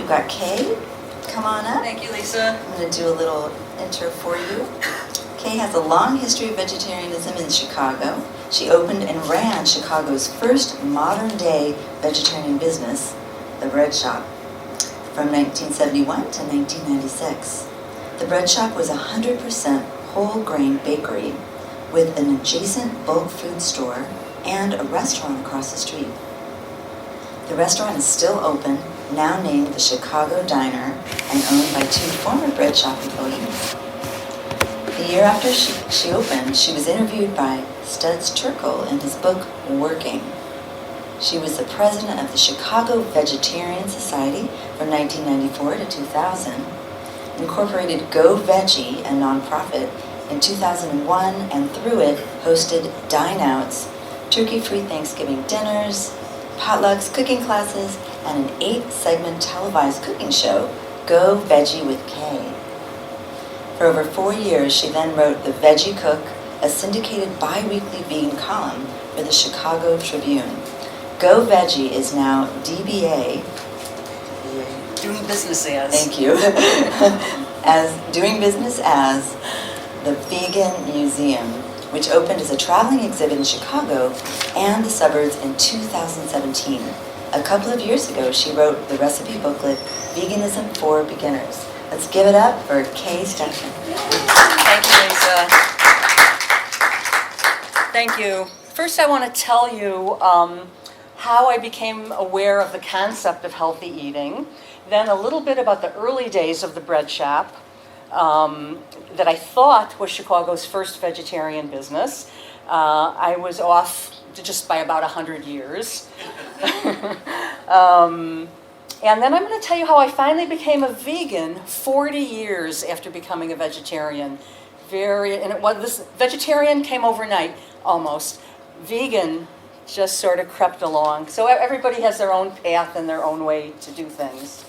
we've got Kay. Come on up. Thank you, Lisa. I'm going to do a little intro for you. Kay has a long history of vegetarianism in Chicago. She opened and ran Chicago's first modern-day vegetarian business, the Bread Shop, from 1971 to 1996. The Bread Shop was a 100% whole-grain bakery with an adjacent bulk food store and a restaurant across the street. The restaurant is still open, now named the Chicago Diner, and owned by 2 former Bread Shop employees. The year after she opened, she was interviewed by Studs Terkel in his book, Working. She was the president of the Chicago Vegetarian Society from 1994 to 2000, incorporated Go Veggie, a nonprofit, in 2001, and through it hosted dine-outs, turkey-free Thanksgiving dinners, potlucks, cooking classes, and an 8-segment televised cooking show, Go Veggie with Kay. For over 4 years, she then wrote The Veggie Cook, a syndicated bi-weekly vegan column for the Chicago Tribune. Go Veggie is now DBA. Doing business as. Thank you. As doing business as the Vegan Museum, which opened as a traveling exhibit in Chicago and the suburbs in 2017. A couple of years ago, she wrote the recipe booklet, Veganism for Beginners. Let's give it up for Kay Stepkin. Thank you, Lisa. Thank you. First, I want to tell you how I became aware of the concept of healthy eating, then a little bit about the early days of the Bread Shop, that I thought was Chicago's first vegetarian business. I was off just by about 100 years. And then I'm going to tell you how I finally became a vegan 40 years after becoming a vegetarian. This vegetarian came overnight, almost. Vegan just sort of crept along. So everybody has their own path and their own way to do things.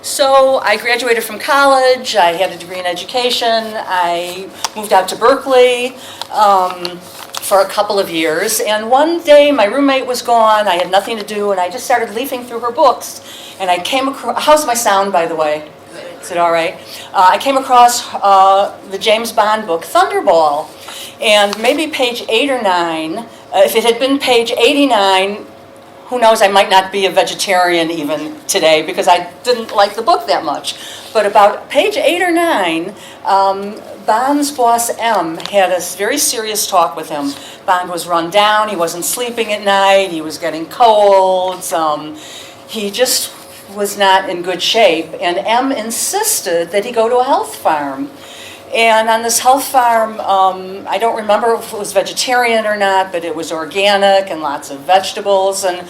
So I graduated from college, I had a degree in education, I moved out to Berkeley for a couple of years, and one day my roommate was gone, I had nothing to do, and I just started leafing through her books, and I came across, how's my sound, by the way? Is it all right? I came across the James Bond book, Thunderball, and maybe page 8 or 9, if it had been page 89, who knows, I might not be a vegetarian even today because I didn't like the book that much. But about page 8 or 9, Bond's boss M had a very serious talk with him. Bond was run down, he wasn't sleeping at night, he was getting colds, he just was not in good shape. And M insisted that he go to a health farm. And on this health farm, I don't remember if it was vegetarian or not, but it was organic and lots of vegetables. And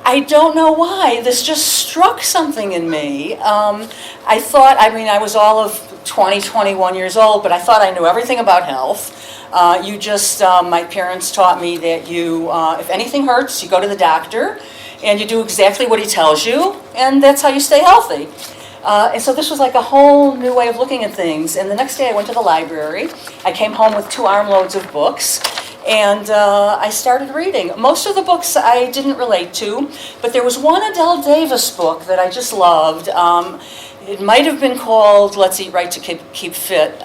I don't know why, this just struck something in me. I thought, I was all of 20, 21 years old, but I thought I knew everything about health. My parents taught me that if anything hurts, you go to the doctor, and you do exactly what he tells you, and that's how you stay healthy. And so this was like a whole new way of looking at things. And the next day I went to the library. I came home with 2 armloads of books. And I started reading. Most of the books I didn't relate to. But there was one Adele Davis book that I just loved. It might have been called Let's Eat Right to Keep Fit.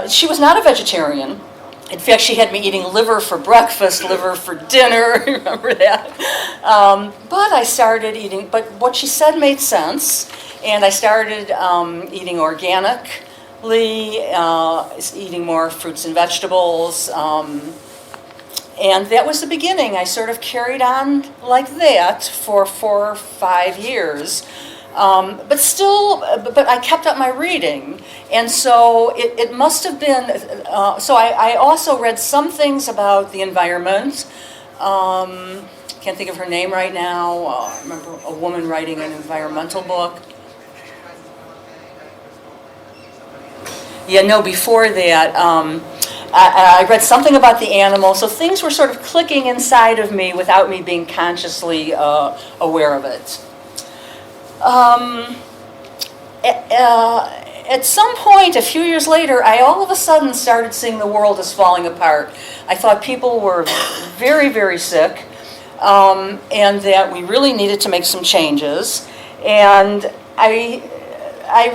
She was not a vegetarian. In fact, she had me eating liver for breakfast, liver for dinner, remember that? But I started eating, but what she said made sense, and I started eating organically, eating more fruits and vegetables, and that was the beginning. I sort of carried on like that for 4 or 5 years. But I kept up my reading, and so it must have been, so I also read some things about the environment. Can't think of her name right now. I remember a woman writing an environmental book. Before that, I read something about the animal, so things were sort of clicking inside of me without me being consciously aware of it. at some point, a few years later, I all of a sudden started seeing the world as falling apart. I thought people were very, very sick, and that we really needed to make some changes. And I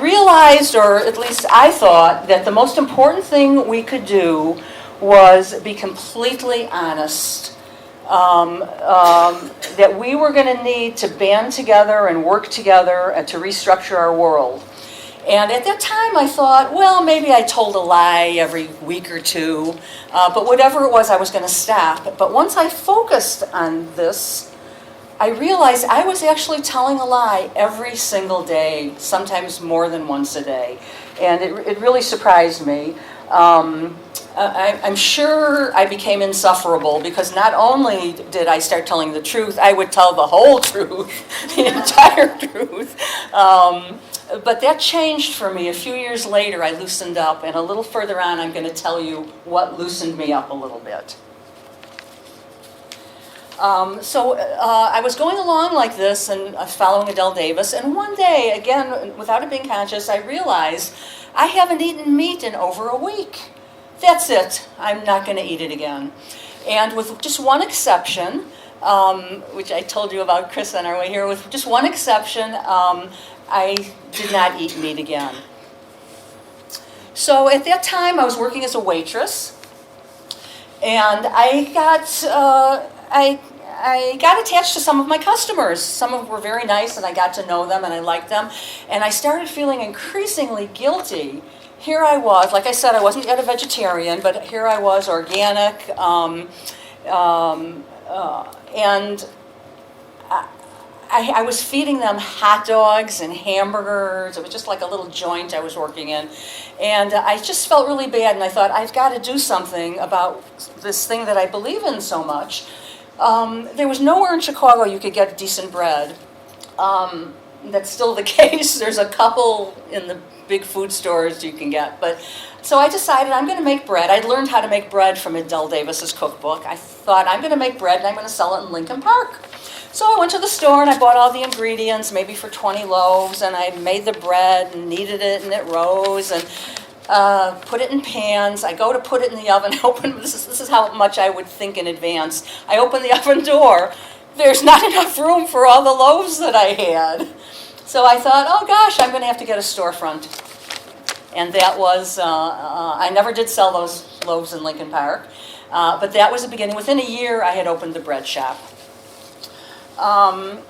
realized, or at least I thought, that the most important thing we could do was be completely honest. That we were going to need to band together and work together and to restructure our world. And at that time I thought, well, maybe I told a lie every week or two, but whatever it was, I was going to stop. But once I focused on this, I realized I was actually telling a lie every single day, sometimes more than once a day. And it really surprised me. I'm sure I became insufferable because not only did I start telling the truth, I would tell the whole truth, the entire truth. But that changed for me. A few years later, I loosened up, and a little further on, I'm going to tell you what loosened me up a little bit. I was going along like this and following Adele Davis, and one day, again, without it being conscious, I realized I haven't eaten meat in over a week. That's it. I'm not going to eat it again. And with just one exception, which I told you about, Chris, on our way here, with just one exception, I did not eat meat again. So at that time, I was working as a waitress, and I got attached to some of my customers. Some of them were very nice, and I got to know them, and I liked them. And I started feeling increasingly guilty. Here I was, like I said, I wasn't yet a vegetarian, but here I was, organic, and I was feeding them hot dogs and hamburgers. It was just like a little joint I was working in. And I just felt really bad, and I thought, I've got to do something about this thing that I believe in so much. There was nowhere in Chicago you could get decent bread. That's still the case. There's a couple in the big food stores you can get. So I decided I'm going to make bread. I'd learned how to make bread from Adele Davis's cookbook. I thought, I'm going to make bread and I'm going to sell it in Lincoln Park. So I went to the store and I bought all the ingredients, maybe for 20 loaves, and I made the bread and kneaded it, and it rose, and put it in pans. I go to put it in the oven. This is how much I would think in advance. I open the oven door. There's not enough room for all the loaves that I had. So I thought, oh gosh, I'm going to have to get a storefront. And that was, I never did sell those loaves in Lincoln Park, but that was the beginning. Within a year, I had opened the bread shop. I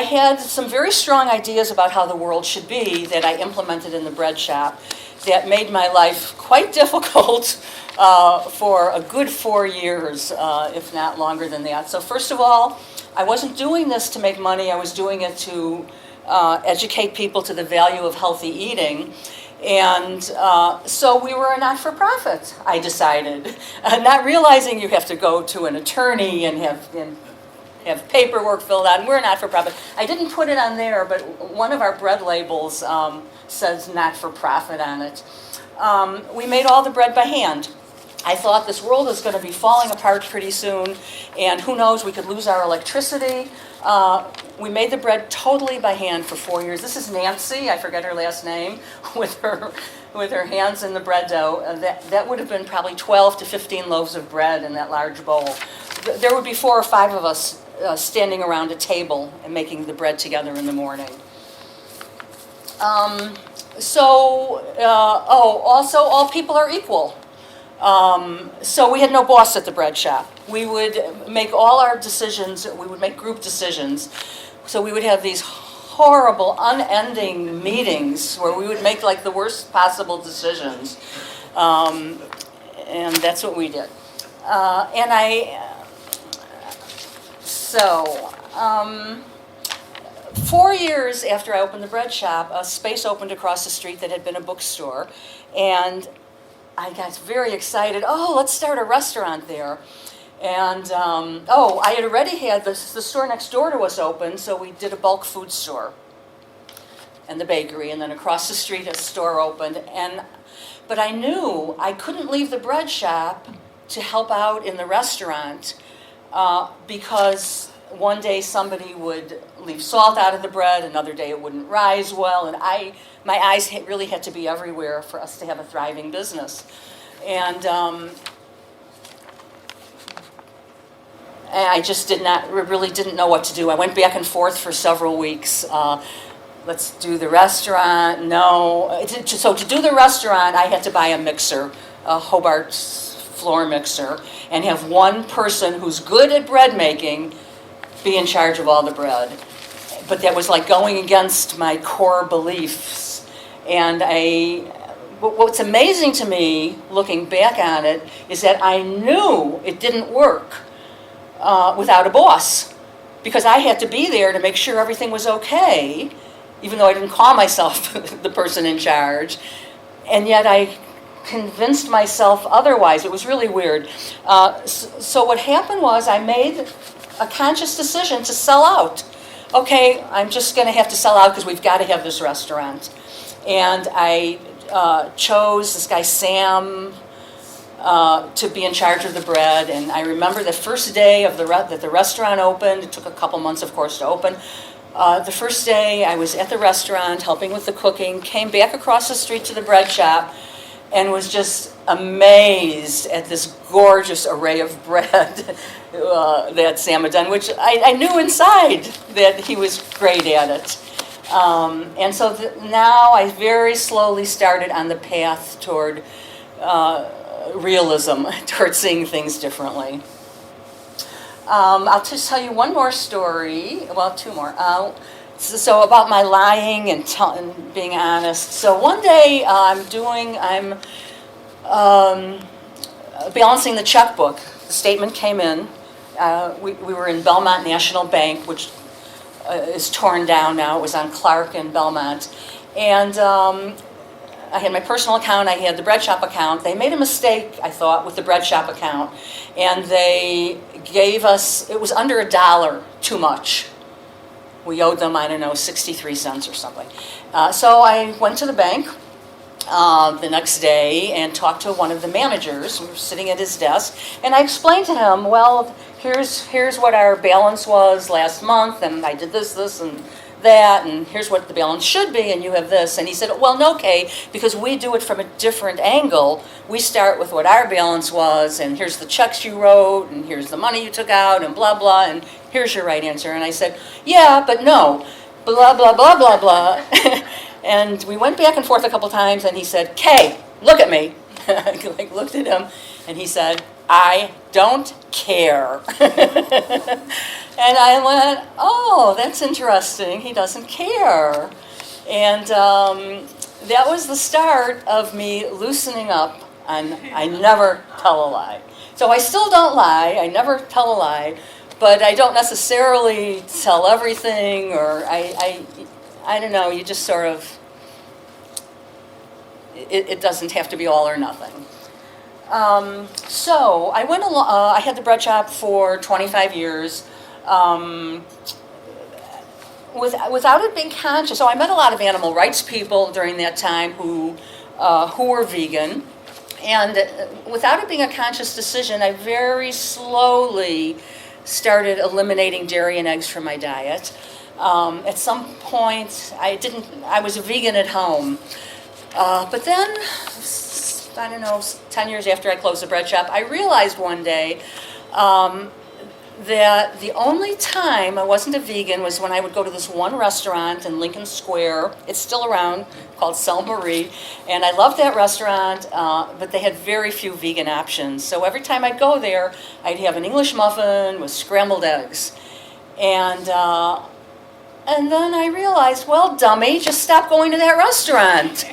had some very strong ideas about how the world should be that I implemented in the bread shop that made my life quite difficult for a good 4 years, if not longer than that. So first of all, I wasn't doing this to make money. I was doing it to educate people to the value of healthy eating. And so we were a not-for-profit, I decided. Not realizing you have to go to an attorney and have paperwork filled out, and we're a not-for-profit. I didn't put it on there, but one of our bread labels says not-for-profit on it. We made all the bread by hand. I thought this world is going to be falling apart pretty soon, and who knows, we could lose our electricity. We made the bread totally by hand for 4 years. This is Nancy, I forget her last name, with her hands in the bread dough. That would have been probably 12 to 15 loaves of bread in that large bowl. There would be 4 or 5 of us standing around a table and making the bread together in the morning. Also, all people are equal. So we had no boss at the bread shop. We would make all our decisions, we would make group decisions. So we would have these horrible, unending meetings where we would make like the worst possible decisions. And that's what we did. 4 years after I opened the bread shop, a space opened across the street that had been a bookstore. And I got very excited. Oh, let's start a restaurant there. And, I had already had the store next door to us open, so we did a bulk food store and the bakery, and then across the street a store opened. But I knew I couldn't leave the bread shop to help out in the restaurant because one day somebody would leave salt out of the bread. Another day it wouldn't rise well. And my eyes really had to be everywhere for us to have a thriving business. And I just really didn't know what to do. I went back and forth for several weeks. Let's do the restaurant. No. So to do the restaurant, I had to buy a mixer, a Hobart floor mixer, and have one person who's good at bread making be in charge of all the bread. But that was like going against my core beliefs. And what's amazing to me, looking back on it, is that I knew it didn't work without a boss, because I had to be there to make sure everything was okay, even though I didn't call myself the person in charge. And yet I convinced myself otherwise. It was really weird. So what happened was I made a conscious decision to sell out. Okay, I'm just going to have to sell out because we've got to have this restaurant. And I chose this guy, Sam, to be in charge of the bread. And I remember the first day that the restaurant opened. It took a couple months, of course, to open. The first day I was at the restaurant helping with the cooking, came back across the street to the bread shop, and was just amazed at this gorgeous array of bread that Sam had done, which I knew inside that he was great at it. And so now I very slowly started on the path toward realism, toward seeing things differently. I'll just tell you one more story, well, two more. So about my lying and being honest. So one day I'm balancing the checkbook. The statement came in. We were in Belmont National Bank, which is torn down now. It was on Clark and Belmont. And I had my personal account, I had the bread shop account. They made a mistake, I thought, with the bread shop account. And they gave us, it was under $1 too much. We owed them, I don't know, 63 cents or something. So I went to the bank the next day and talked to one of the managers. We were sitting at his desk. And I explained to him, well, here's what our balance was last month, and I did this, and that, and here's what the balance should be, and you have this. And he said, well, no, Kay, because we do it from a different angle. We start with what our balance was, and here's the checks you wrote, and here's the money you took out, and blah, blah, and here's your right answer. And I said, yeah, but no, blah, blah, blah, blah, blah. And we went back and forth a couple times, and he said, Kay, look at me. I looked at him, and he said, I don't care. And I went, oh, that's interesting. He doesn't care. And that was the start of me loosening up, and I never tell a lie. So I still don't lie. I never tell a lie, but I don't necessarily tell everything, or I don't know, you just sort of, it doesn't have to be all or nothing. So I went along, I had the bread shop for 25 years. Without it being conscious, so I met a lot of animal rights people during that time who were vegan, and without it being a conscious decision, I very slowly started eliminating dairy and eggs from my diet. At some point, I was a vegan at home, but then, I don't know, 10 years after I closed the bread shop, I realized one day that the only time I wasn't a vegan was when I would go to this one restaurant in Lincoln Square. It's still around, called Celle Marie, and I loved that restaurant, but they had very few vegan options. So every time I'd go there, I'd have an English muffin with scrambled eggs. And then I realized, well, dummy, just stop going to that restaurant.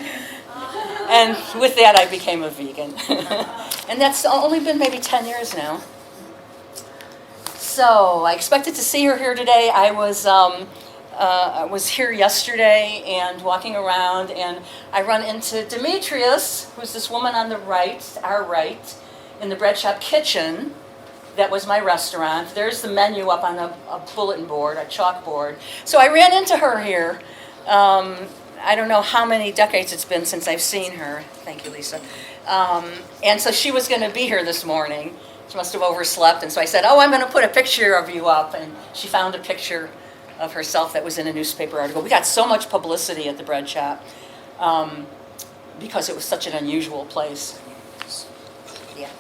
And with that, I became a vegan. And that's only been maybe 10 years now. So I expected to see her here today. I was here yesterday and walking around, and I run into Demetrius, who's this woman on the right, our right, in the bread shop kitchen. That was my restaurant. There's the menu up on a bulletin board, a chalkboard. So I ran into her here. I don't know how many decades it's been since I've seen her. Thank you, Lisa. And so she was going to be here this morning. She must have overslept, and so I said, oh, I'm going to put a picture of you up, and she found a picture of herself that was in a newspaper article. We got so much publicity at the bread shop because it was such an unusual place. Yeah.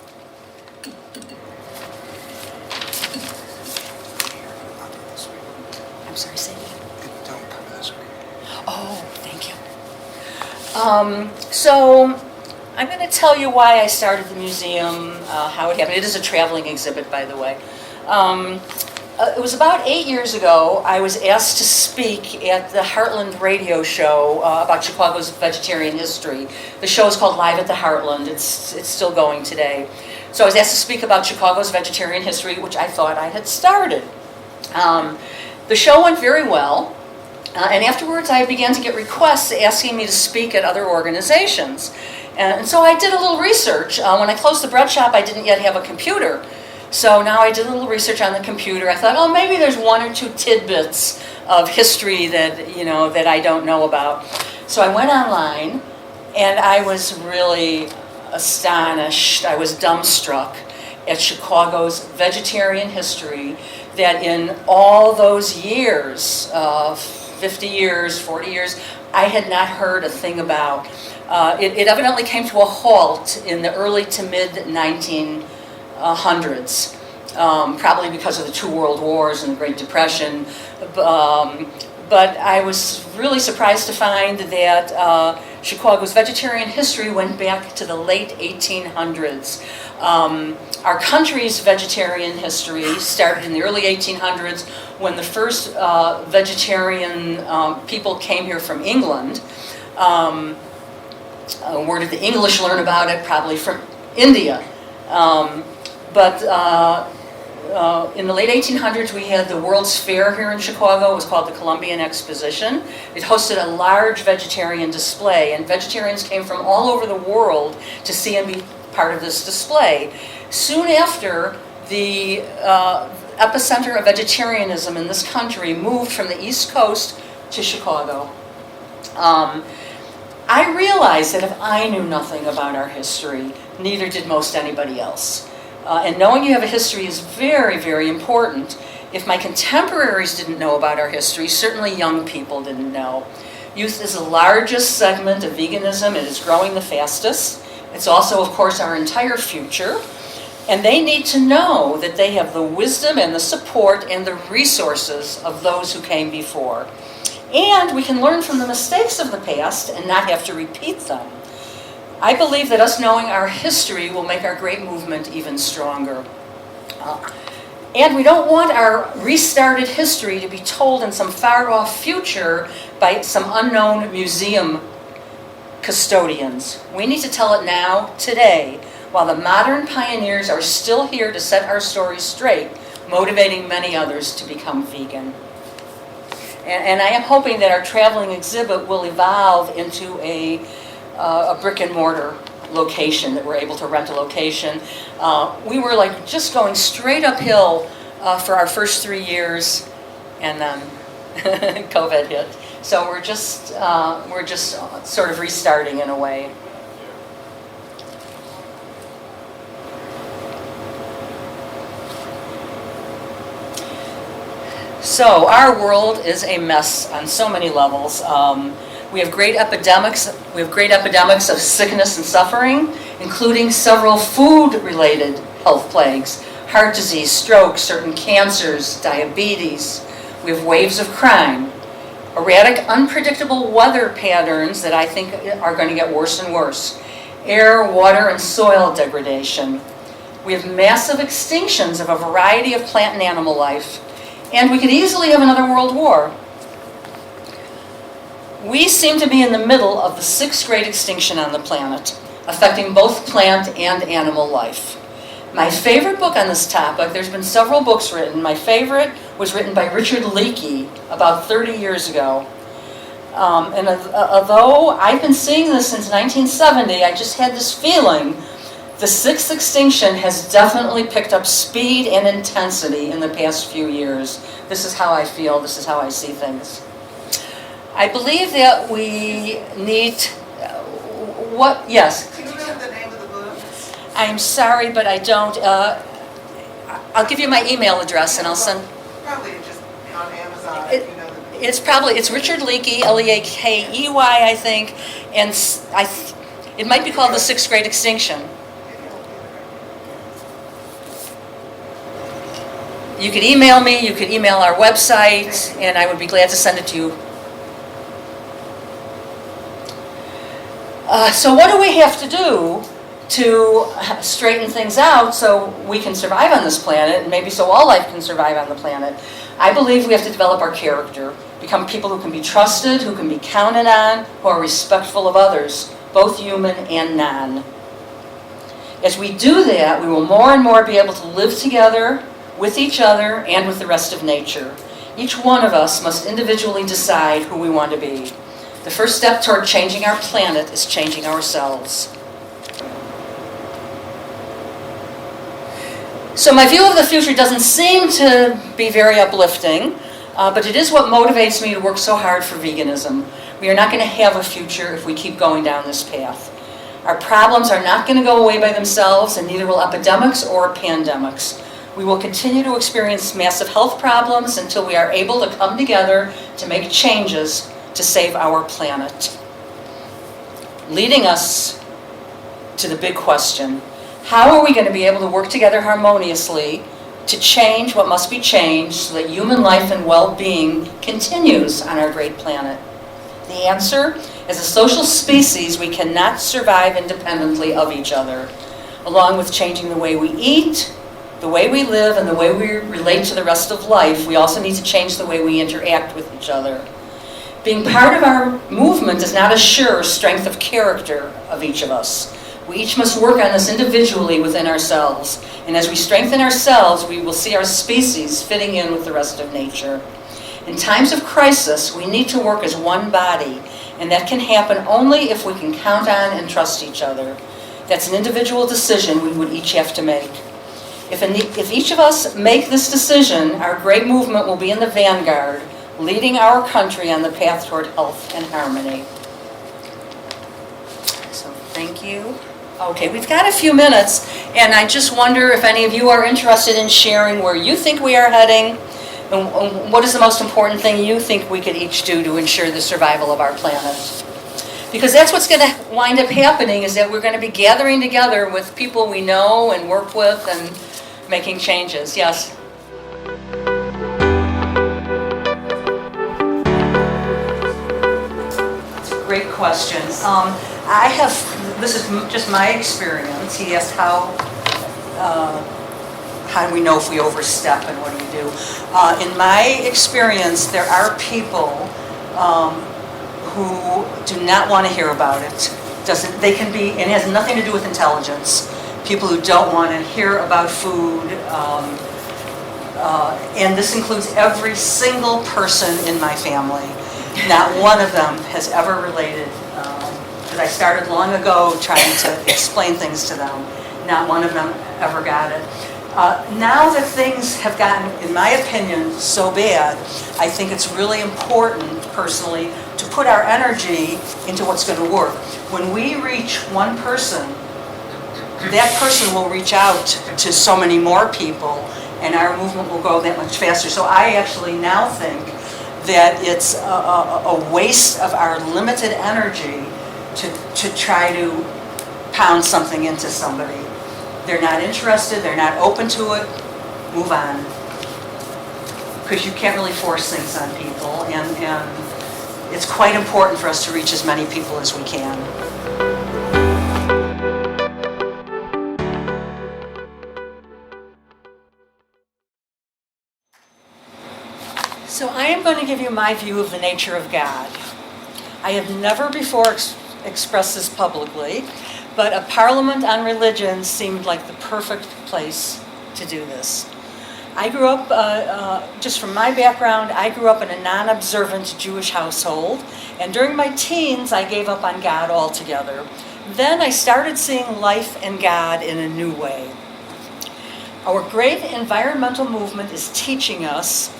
I'm sorry, say it again. Don't cover the screen. Oh, thank you. So I'm going to tell you why I started the museum, how it happened. It is a traveling exhibit, by the way. It was about 8 years ago, I was asked to speak at the Heartland radio show about Chicago's vegetarian history. The show is called Live at the Heartland. It's still going today. So I was asked to speak about Chicago's vegetarian history, which I thought I had started. The show went very well. And afterwards, I began to get requests asking me to speak at other organizations. And so I did a little research. When I closed the bread shop, I didn't yet have a computer. So now I did a little research on the computer. I thought, oh, maybe there's 1 or 2 tidbits of history that, that I don't know about. So I went online, and I was really astonished. I was dumbstruck at Chicago's vegetarian history, that in all those years, 50 years, 40 years, I had not heard a thing about. It evidently came to a halt in the early to mid 1900s, probably because of the 2 world wars and the Great Depression. But I was really surprised to find that Chicago's vegetarian history went back to the late 1800s. Our country's vegetarian history started in the early 1800s when the first vegetarian people came here from England. Where did the English learn about it? Probably from India. But in the late 1800s, we had the World's Fair here in Chicago. It was called the Columbian Exposition. It hosted a large vegetarian display, and vegetarians came from all over the world to see and be part of this display. Soon after, the epicenter of vegetarianism in this country moved from the East Coast to Chicago. I realized that if I knew nothing about our history, neither did most anybody else. And knowing you have a history is very, very important. If my contemporaries didn't know about our history, certainly young people didn't know. Youth is the largest segment of veganism. It is growing the fastest. It's also, of course, our entire future. And they need to know that they have the wisdom and the support and the resources of those who came before. And we can learn from the mistakes of the past and not have to repeat them. I believe that us knowing our history will make our great movement even stronger. And we don't want our restarted history to be told in some far-off future by some unknown museum custodians. We need to tell it now, today, while the modern pioneers are still here to set our story straight, motivating many others to become vegan. And I am hoping that our traveling exhibit will evolve into a brick and mortar location, that we're able to rent a location. We were like just going straight uphill for our first 3 years, and then COVID hit. So we're just sort of restarting in a way. So our world is a mess on so many levels. We have great epidemics. We have great epidemics of sickness and suffering, including several food-related health plagues: heart disease, stroke, certain cancers, diabetes. We have waves of crime, erratic, unpredictable weather patterns that I think are going to get worse and worse, air, water, and soil degradation. We have massive extinctions of a variety of plant and animal life, and we could easily have another world war. We seem to be in the middle of the 6th great extinction on the planet, affecting both plant and animal life. My favorite book on this topic, there's been several books written. My favorite was written by Richard Leakey about 30 years ago. And although I've been seeing this since 1970, I just had this feeling the 6th extinction has definitely picked up speed and intensity in the past few years. This is how I feel. This is how I see things. I believe that we need, yes? Do you know the name of the book? I'm sorry, but I don't. I'll give you my email address and I'll send. Probably just on Amazon. It's Richard Leakey, Leakey, I think, and it might be called the Sixth Great Extinction. You could email me, you could email our website, and I would be glad to send it to you. So what do we have to do to straighten things out so we can survive on this planet, and maybe so all life can survive on the planet? I believe we have to develop our character, become people who can be trusted, who can be counted on, who are respectful of others, both human and non. As we do that, we will more and more be able to live together with each other and with the rest of nature. Each one of us must individually decide who we want to be. The first step toward changing our planet is changing ourselves. So my view of the future doesn't seem to be very uplifting, but it is what motivates me to work so hard for veganism. We are not going to have a future if we keep going down this path. Our problems are not going to go away by themselves, and neither will epidemics or pandemics. We will continue to experience massive health problems until we are able to come together to make changes to save our planet. Leading us to the big question: how are we going to be able to work together harmoniously to change what must be changed so that human life and well-being continues on our great planet? The answer: as a social species, we cannot survive independently of each other. Along with changing the way we eat, the way we live, and the way we relate to the rest of life, we also need to change the way we interact with each other. Being part of our movement does not assure strength of character of each of us. We each must work on this individually within ourselves. And as we strengthen ourselves, we will see our species fitting in with the rest of nature. In times of crisis, we need to work as one body, and that can happen only if we can count on and trust each other. That's an individual decision we would each have to make. If each of us make this decision, our great movement will be in the vanguard, leading our country on the path toward health and harmony. So thank you. Okay, we've got a few minutes, and I just wonder if any of you are interested in sharing where you think we are heading, and what is the most important thing you think we could each do to ensure the survival of our planet. Because that's what's going to wind up happening, is that we're going to be gathering together with people we know and work with and making changes. Yes? That's a great question. This is just my experience. He asked how do we know if we overstep and what do you do? In my experience, there are people who do not want to hear about it. They can be, and it has nothing to do with intelligence. People who don't want to hear about food, and this includes every single person in my family. Not one of them has ever related, because I started long ago trying to explain things to them. Not one of them ever got it. Now that things have gotten, in my opinion, so bad, I think it's really important, personally, to put our energy into what's going to work. When we reach one person, that person will reach out to so many more people, and our movement will go that much faster. So I actually now think that it's a waste of our limited energy to try to pound something into somebody. They're not interested, they're not open to it, move on. Because you can't really force things on people, and it's quite important for us to reach as many people as we can. So I am going to give you my view of the nature of God. I have never before expressed this publicly, but a parliament on religion seemed like the perfect place to do this. I grew up, just from my background, I grew up in a non-observant Jewish household, and during my teens, I gave up on God altogether. Then I started seeing life and God in a new way. Our great environmental movement is teaching us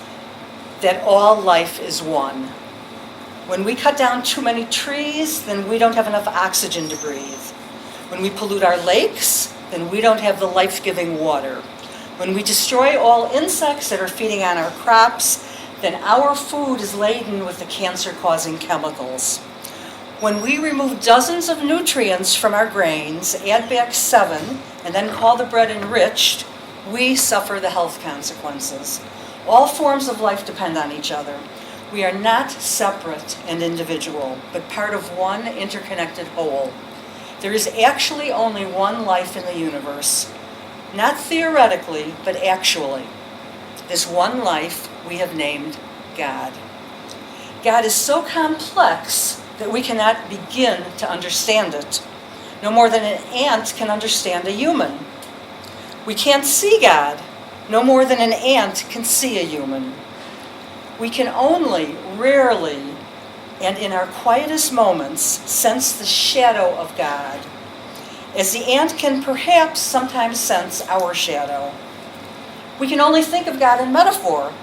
that all life is one. When we cut down too many trees, then we don't have enough oxygen to breathe. When we pollute our lakes, then we don't have the life-giving water. When we destroy all insects that are feeding on our crops, then our food is laden with the cancer-causing chemicals. When we remove dozens of nutrients from our grains, add back 7, and then call the bread enriched, we suffer the health consequences. All forms of life depend on each other. We are not separate and individual, but part of one interconnected whole. There is actually only one life in the universe. Not theoretically, but actually. This one life we have named God. God is so complex that we cannot begin to understand it. No more than an ant can understand a human. We can't see God, no more than an ant can see a human. We can only, rarely, and in our quietest moments, sense the shadow of God, as the ant can perhaps sometimes sense our shadow. We can only think of God in metaphor,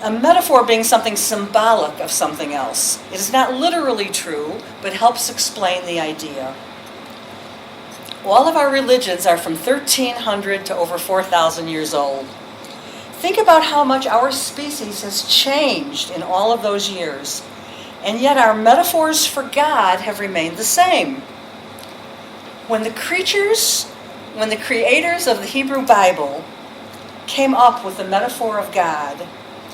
a metaphor being something symbolic of something else. It is not literally true, but helps explain the idea. All of our religions are from 1300 to over 4,000 years old. Think about how much our species has changed in all of those years, and yet our metaphors for God have remained the same. When the creators of the Hebrew Bible came up with the metaphor of God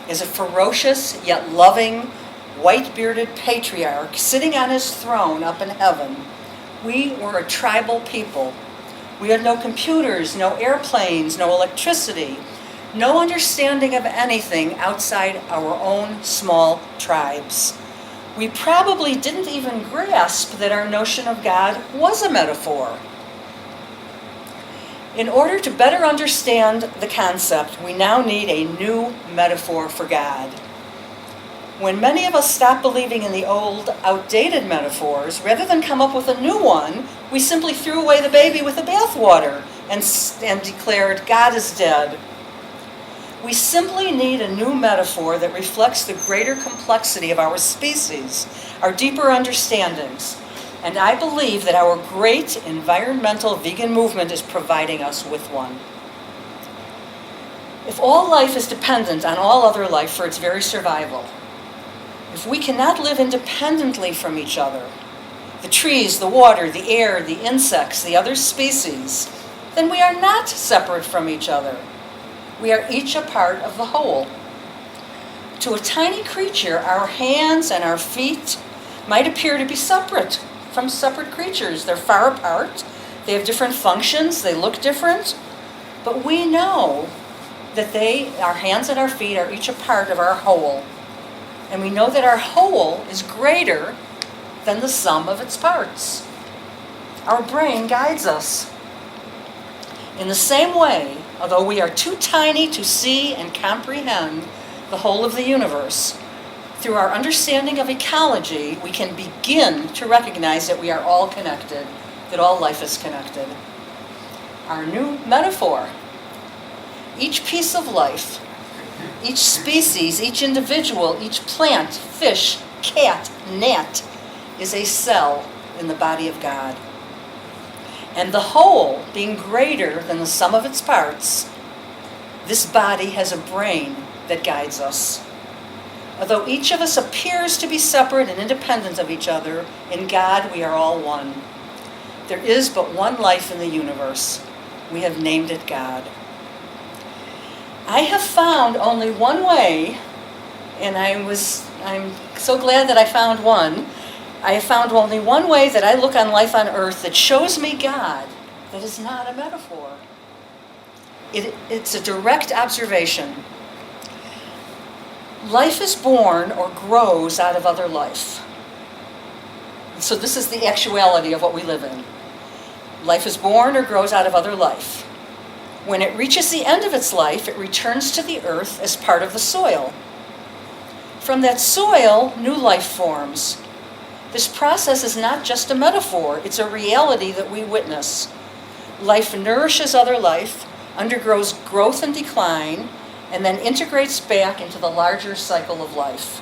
as a ferocious yet loving, white-bearded patriarch sitting on his throne up in heaven, we were a tribal people. We had no computers, no airplanes, no electricity, no understanding of anything outside our own small tribes. We probably didn't even grasp that our notion of God was a metaphor. In order to better understand the concept, we now need a new metaphor for God. When many of us stop believing in the old, outdated metaphors, rather than come up with a new one, we simply threw away the baby with the bathwater and declared, God is dead. We simply need a new metaphor that reflects the greater complexity of our species, our deeper understandings. And I believe that our great environmental vegan movement is providing us with one. If all life is dependent on all other life for its very survival, if we cannot live independently from each other, the trees, the water, the air, the insects, the other species, then we are not separate from each other. We are each a part of the whole. To a tiny creature, our hands and our feet might appear to be separate from separate creatures. They're far apart, they have different functions, they look different, but we know that our hands and our feet are each a part of our whole. And we know that our whole is greater than the sum of its parts. Our brain guides us. In the same way, although we are too tiny to see and comprehend the whole of the universe, through our understanding of ecology, we can begin to recognize that we are all connected, that all life is connected. Our new metaphor: each piece of life, each species, each individual, each plant, fish, cat, gnat, is a cell in the body of God. And the whole being greater than the sum of its parts, this body has a brain that guides us. Although each of us appears to be separate and independent of each other, in God we are all one. There is but one life in the universe. We have named it God. I have found only one way, and I'm so glad that I found one. I have found only one way that I look on life on earth that shows me God, that is not a metaphor. It's a direct observation. Life is born or grows out of other life. So this is the actuality of what we live in. Life is born or grows out of other life. When it reaches the end of its life, it returns to the earth as part of the soil. From that soil, new life forms. This process is not just a metaphor, it's a reality that we witness. Life nourishes other life, undergoes growth and decline, and then integrates back into the larger cycle of life.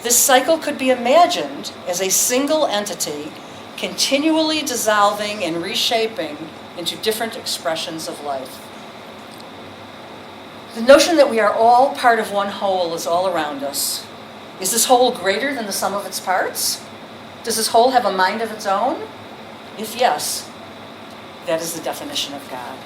This cycle could be imagined as a single entity continually dissolving and reshaping into different expressions of life. The notion that we are all part of one whole is all around us. Is this whole greater than the sum of its parts? Does this whole have a mind of its own? If yes, that is the definition of God.